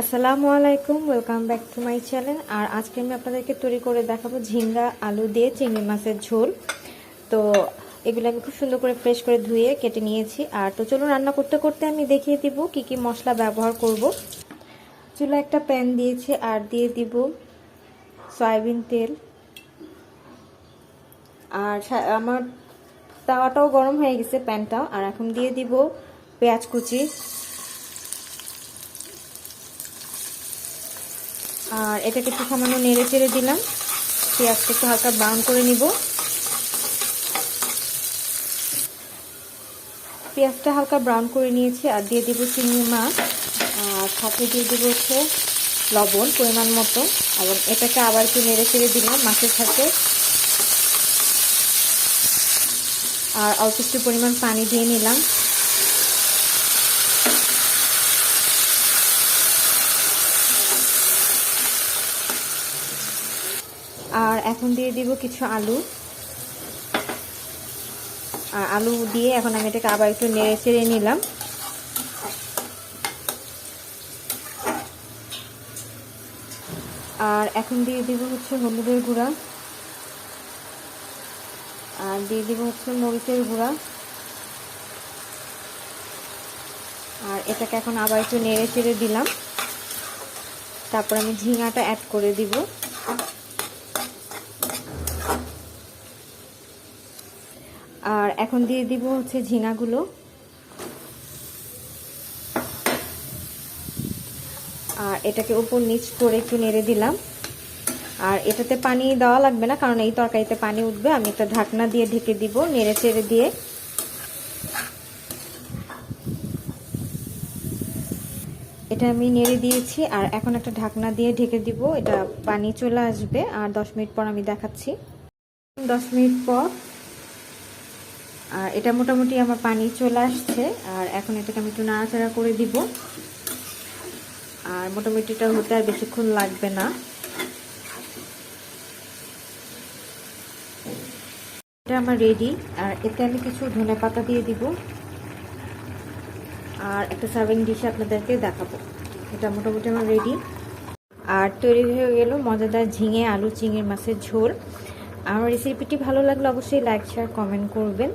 আসসালামু আলাইকুম, welcome back to my channel. আর আজকে আমি আপনাদেরকে তৈরি করে দেখাবো ঝিঙ্গা আলু দিয়ে চিংড়ি মাছের ঝোল। তো এগুলো আমি খুব সুন্দর করে ফ্রেশ করে ধুয়ে কেটে নিয়েছি। আর তো চলুন রান্না করতে করতে আমি দেখিয়ে দিব কি কি মশলা ব্যবহার করব। চুলা একটা প্যান দিয়েছি আর দিয়ে দিব সয়াবিন তেল। আর আমার তাওয়াটাও গরম হয়ে গেছে, প্যানটাও। আর এখন দিয়ে দিব পেঁয়াজ কুচি। আর এটাকে একটু সামান্য নেড়ে চেড়ে দিলাম। পেঁয়াজটা একটু হালকা ব্রাউন করে নিব। পেঁয়াজটা হালকা ব্রাউন করে নিয়েছি আর দিয়ে দিব চিংড়ি মাছ। আর সাথে দিয়ে দিব হচ্ছে লবণ পরিমাণ মতো। এবং এটাকে আবার একটু নেড়ে চেড়ে দিলাম মাছের সাথে। আর অল্প একটু পরিমাণ পানি দিয়ে নিলাম। আর এখন দিয়ে দিব কিছু আলু। আর আলু দিয়ে এখন আমি এটাকে আবার একটু নেড়ে চেড়ে নিলাম। আর এখন দিয়ে দিব হচ্ছে হলুদের গুঁড়া। আর দিয়ে দিব হচ্ছে মরিচের গুঁড়া। আর এটাকে এখন আবার একটু নেড়ে চেড়ে দিলাম। তারপর আমি ঝিঙাটা অ্যাড করে দিব। আর এখন দিয়ে দিব হচ্ছে ঝিঙাগুলো। আর এটাকে উপর নিচ করে একটু নেড়ে দিলাম। আর এটাতে পানি দেওয়া লাগবে না, কারণ এই তরকারিতে পানি উঠবে। আমি একটা ঢাকনা দিয়ে ঢেকে দিব নেড়ে চেড়ে দিয়ে। এটা আমি নেড়ে দিয়েছি আর এখন একটা ঢাকনা দিয়ে ঢেকে দিব। এটা পানি চলে আসবে আর 10 মিনিট পর আমি দেখাচ্ছি। 10 মিনিট পর আর এটা মোটামুটি আমার পানি চলে আসছে। আর এখন এটাকে আমি একটু নাড়াচাড়া করে দিব। আর মোটামুটি এটা হতে আর বেশিক্ষণ লাগবে না। এটা আমার রেডি। আর এতে আমি কিছু ধনেপাতা দিয়ে দিব। আর একটা সার্ভিং ডিশে আপনাদেরকে দেখাবো। এটা মোটামুটি আমার রেডি। আর তৈরি হয়ে গেল মজাদার ঝিঙে আলু চিংড়ি মাছের ঝোল। আমার রেসিপিটি ভালো লাগলে অবশ্যই লাইক শেয়ার কমেন্ট করবেন।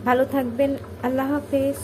ভালো থাকবেন। আল্লাহ হাফেজ।